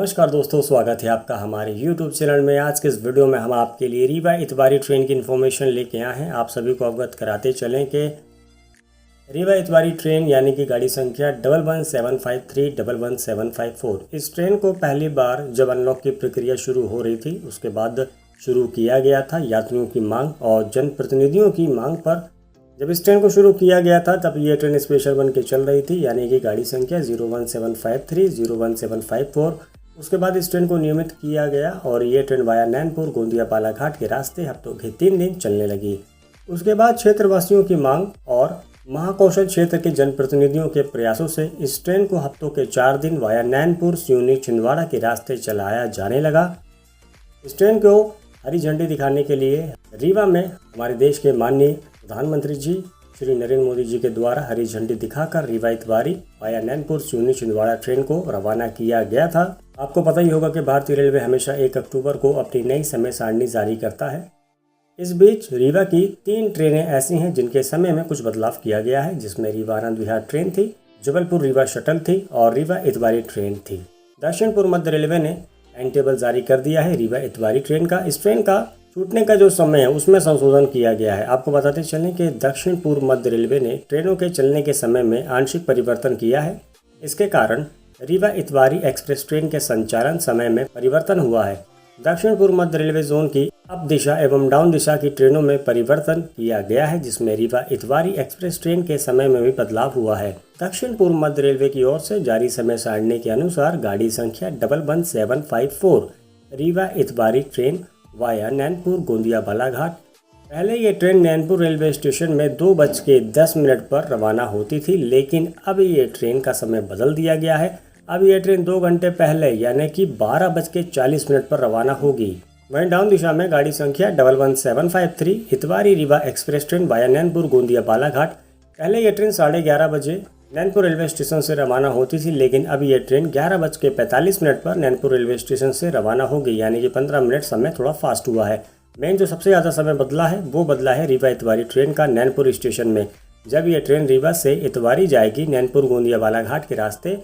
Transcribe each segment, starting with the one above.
नमस्कार दोस्तों, स्वागत है आपका हमारे YouTube चैनल में। आज के इस वीडियो में हम आपके लिए रीवा इतवारी ट्रेन की इन्फॉर्मेशन लेके आए हैं। आप सभी को अवगत कराते चलें कि रीवा इतवारी ट्रेन यानी कि गाड़ी संख्या 11753 इस ट्रेन को पहली बार जब अनलॉक की प्रक्रिया शुरू हो रही थी उसके बाद शुरू किया गया था। यात्रियों की मांग और जनप्रतिनिधियों की मांग पर जब इस ट्रेन को शुरू किया गया था तब ये ट्रेन स्पेशल बन के चल रही थी, यानी कि गाड़ी संख्या 01753 उसके बाद इस ट्रेन को नियमित किया गया और ये ट्रेन वाया नैनपुर गोंदिया बालाघाट के रास्ते हफ्तों के 3 दिन चलने लगी। उसके बाद क्षेत्रवासियों की मांग और महाकौशल क्षेत्र के जनप्रतिनिधियों के प्रयासों से इस ट्रेन को हफ्तों के 4 दिन वाया नैनपुर सिवनी छिंदवाड़ा के रास्ते चलाया जाने लगा। इस ट्रेन को हरी झंडी दिखाने के लिए रीवा में हमारे देश के माननीय प्रधानमंत्री जी श्री नरेंद्र मोदी जी के द्वारा हरी झंडी दिखाकर रीवा इतवारी वाया नैनपुर सिवनी छिंदवाड़ा ट्रेन को रवाना किया गया था। आपको पता ही होगा कि भारतीय रेलवे हमेशा 1 अक्टूबर को अपनी नई समय सारणी जारी करता है। इस बीच रीवा की 3 ट्रेनें ऐसी हैं जिनके समय में कुछ बदलाव किया गया है, जिसमें रीवा आनंद विहार ट्रेन थी, जबलपुर रीवा शटल थी और रीवा इतवारी ट्रेन थी। दक्षिण पूर्व मध्य रेलवे ने टाइम टेबल जारी कर दिया है रीवा इतवारी ट्रेन का। इस ट्रेन का छूटने का जो समय है उसमें संशोधन किया गया है। आपको बताते चलें कि दक्षिण पूर्व मध्य रेलवे ने ट्रेनों के चलने के समय में आंशिक परिवर्तन किया है। इसके कारण रीवा इतवारी एक्सप्रेस ट्रेन के संचालन समय में परिवर्तन हुआ है। दक्षिण पूर्व मध्य रेलवे जोन की अप दिशा एवं डाउन दिशा की ट्रेनों में परिवर्तन किया गया है, जिसमें रीवा इतवारी एक्सप्रेस ट्रेन के समय में भी बदलाव हुआ है। दक्षिण पूर्व मध्य रेलवे की ओर से जारी समय सारणी के अनुसार गाड़ी संख्या 11754 रीवा इतवारी ट्रेन वाया नैनपुर गोंदिया बालाघाट। पहले ये ट्रेन नैनपुर रेलवे स्टेशन में 2:10 पर रवाना होती थी, लेकिन अब ये ट्रेन का समय बदल दिया गया है। अब ये ट्रेन 2 घंटे पहले यानी कि 12:40 पर रवाना होगी। वहीं डाउन दिशा में गाड़ी संख्या 11753 Itwari Rewa express train via Nainpur Gondia Balaghat. पहले ये ट्रेन 11:30 बजे नैनपुर रेलवे स्टेशन से रवाना होती थी, लेकिन अब ये ट्रेन 11:45 पर नैनपुर रेलवे स्टेशन से रवाना होगी, यानी कि 15 मिनट समय थोड़ा फास्ट हुआ है। मेन जो सबसे ज़्यादा समय बदला है वो बदला है रीवा इतवारी ट्रेन का नैनपुर स्टेशन में। जब ये ट्रेन रीवा से इतवारी जाएगी नैनपुर गोंदिया बालाघाट के रास्ते,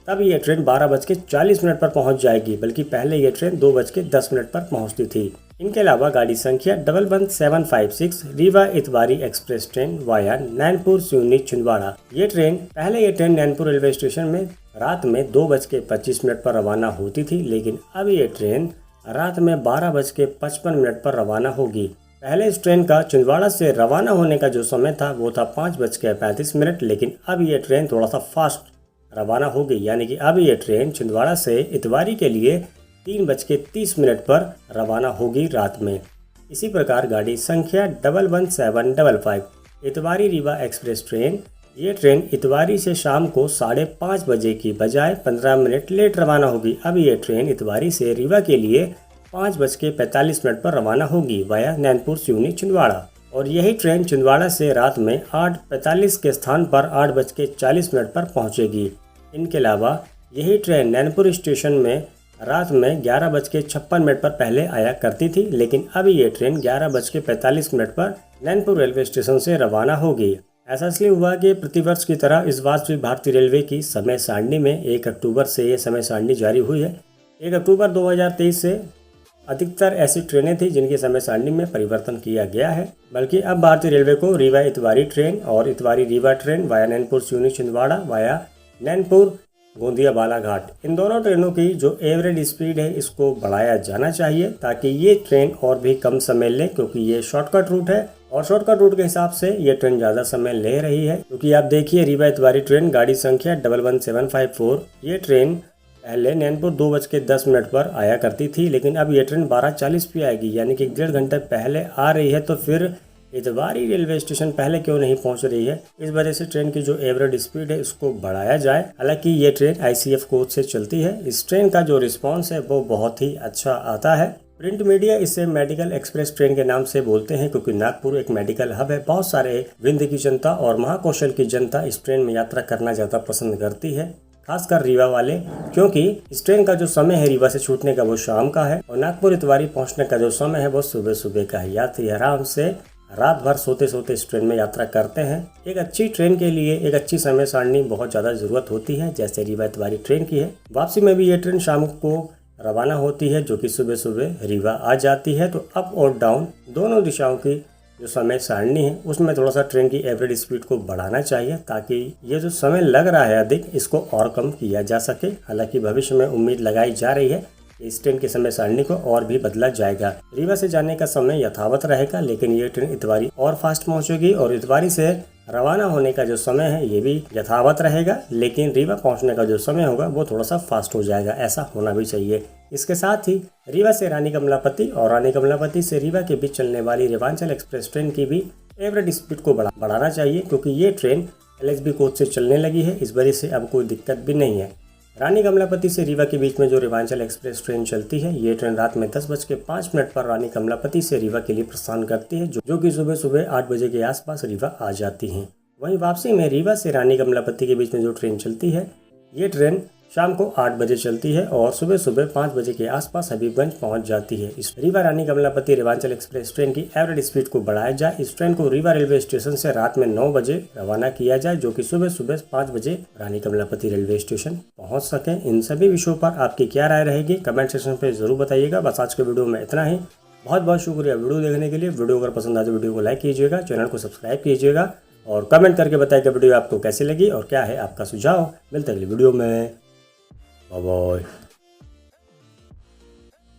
तब ये ट्रेन 12:40 पर पहुंच जाएगी, बल्कि पहले ये ट्रेन 2:10 पर पहुंचती थी। इनके अलावा गाड़ी संख्या 11756 Rewa Itwari express train via Nainpur Seoni Chhindwara. ये ट्रेन नैनपुर रेलवे स्टेशन में रात में 2:25 पर रवाना होती थी, लेकिन अब ये ट्रेन रात में 12:55 पर रवाना होगी। पहले इस ट्रेन का छिंदवाड़ा से रवाना होने का जो समय था वो था 5:35, लेकिन अब ये ट्रेन थोड़ा सा फास्ट रवाना होगी, यानी कि अब ये ट्रेन छिंदवाड़ा से इतवारी के लिए 3:30 पर रवाना होगी रात में। इसी प्रकार गाड़ी संख्या 11755 इतवारी रीवा एक्सप्रेस ट्रेन, ये ट्रेन इतवारी से शाम को 5:30 बजे की बजाय 15 मिनट लेट रवाना होगी। अब ये ट्रेन इतवारी से रीवा के लिए 5:45 पर रवाना होगी वाया नैनपुर सिवनी छिंदवाड़ा। और यही ट्रेन छिंदवाड़ा से रात में 8:45 के स्थान पर 8:40 पर पहुंचेगी। इनके अलावा यही ट्रेन नैनपुर स्टेशन में रात में 11:56 पर पहले आया करती थी, लेकिन अब ये ट्रेन 11:45 पर नैनपुर रेलवे स्टेशन से रवाना होगी। ऐसा इसलिए हुआ कि प्रतिवर्ष की तरह इस बार भी भारतीय रेलवे की समय सारणी में 1 अक्टूबर से ये समय सारणी जारी हुई है। 1 अक्टूबर 2023 से अधिकतर ऐसी ट्रेनें थी जिनकी समय सारणी में परिवर्तन किया गया है, बल्कि अब भारतीय रेलवे को रीवा इतवारी ट्रेन और Itwari Rewa train via Nainpur Seoni Chhindwara via Nainpur Gondia Balaghat, इन दोनों ट्रेनों की जो एवरेज स्पीड है इसको बढ़ाया जाना चाहिए, ताकि ये ट्रेन और भी कम समय ले, क्योंकि ये शॉर्टकट रूट है और शॉर्टकट रूट के हिसाब से ये ट्रेन ज़्यादा समय ले रही है। क्योंकि आप देखिए रीवा इतवारी ट्रेन गाड़ी संख्या 11754, ये ट्रेन पहले नैनपुर 2:10 पर आया करती थी, लेकिन अब ये ट्रेन 12:40 पे आएगी, यानी कि 1.5 घंटे पहले आ रही है। तो फिर इतवारी रेलवे स्टेशन पहले क्यों नहीं पहुंच रही है? इस वजह से ट्रेन की जो एवरेज स्पीड है उसको बढ़ाया जाए। हालांकि ये ट्रेन ICF कोच से चलती है। इस ट्रेन का जो रिस्पांस है वो बहुत ही अच्छा आता है। प्रिंट मीडिया इसे मेडिकल एक्सप्रेस ट्रेन के नाम से बोलते हैं, क्योंकि नागपुर एक मेडिकल हब है। बहुत सारे विंध्य की जनता और महाकौशल की जनता इस ट्रेन में यात्रा करना ज़्यादा पसंद करती है, खासकर रीवा वाले, क्योंकि इस ट्रेन का जो समय है रीवा से छूटने का वो शाम का है और नागपुर इतवारी पहुंचने का जो समय है वो सुबह सुबह का है। यात्री आराम से रात भर सोते सोते इस ट्रेन में यात्रा करते हैं। एक अच्छी ट्रेन के लिए एक अच्छी समय सारणी बहुत ज़्यादा ज़रूरत होती है, जैसे रीवा इतवारी ट्रेन की है। वापसी में भी ये ट्रेन शाम को रवाना होती है, जो कि सुबह सुबह रीवा आ जाती है। तो अप और डाउन दोनों दिशाओं की जो समय सारणी है उसमें थोड़ा सा ट्रेन की एवरेज स्पीड को बढ़ाना चाहिए, ताकि ये जो समय लग रहा है अधिक, इसको और कम किया जा सके। हालांकि भविष्य में उम्मीद लगाई जा रही है इस ट्रेन की समय सारणी को और भी बदला जाएगा। रीवा से जाने का समय यथावत रहेगा, लेकिन ये ट्रेन इतवारी और फास्ट पहुंचेगी और इतवारी से रवाना होने का जो समय है ये भी यथावत रहेगा, लेकिन रीवा पहुंचने का जो समय होगा वो थोड़ा सा फास्ट हो जाएगा। ऐसा होना भी चाहिए। इसके साथ ही रीवा से रानी कमलापति और रानी कमलापति से रीवा के बीच चलने वाली रेवांचल एक्सप्रेस ट्रेन की भी एवरेज स्पीड को बढ़ाना चाहिए, क्योंकि ये ट्रेन LHB कोच से चलने लगी है। इस वजह से अब कोई दिक्कत भी नहीं है। रानी कमलापति से रीवा के बीच में जो रेवांचल एक्सप्रेस ट्रेन चलती है, ये ट्रेन रात में 10:05 पर रानी कमलापति से रीवा के लिए प्रस्थान करती है, जो कि सुबह सुबह 8 बजे के आसपास रीवा आ जाती है। वहीं वापसी में रीवा से रानी कमलापति के बीच में जो ट्रेन चलती है, ये ट्रेन शाम को 8 बजे चलती है और सुबह सुबह 5 बजे के आसपास हबीबगंज पहुंच जाती है। इस रीवा रानी कमलापति रेवांचल एक्सप्रेस ट्रेन की एवरेज स्पीड को बढ़ाया जाए। इस ट्रेन को रीवा रेलवे स्टेशन से रात में 9 बजे रवाना किया जाए, जो कि सुबह सुबह 5 बजे रानी कमलापति रेलवे स्टेशन पहुंच सके। इन सभी विषयों पर आपकी क्या राय रहेगी, कमेंट सेक्शन पे जरूर बताइएगा। बस आज के वीडियो में इतना ही। बहुत बहुत शुक्रिया वीडियो देखने के लिए। वीडियो अगर पसंद आए तो वीडियो को लाइक कीजिएगा, चैनल को सब्सक्राइब कीजिएगा और कमेंट करके बताइए कि वीडियो आपको कैसी लगी और क्या है आपका सुझाव। मिलते हैं अगली वीडियो में। Bye bye.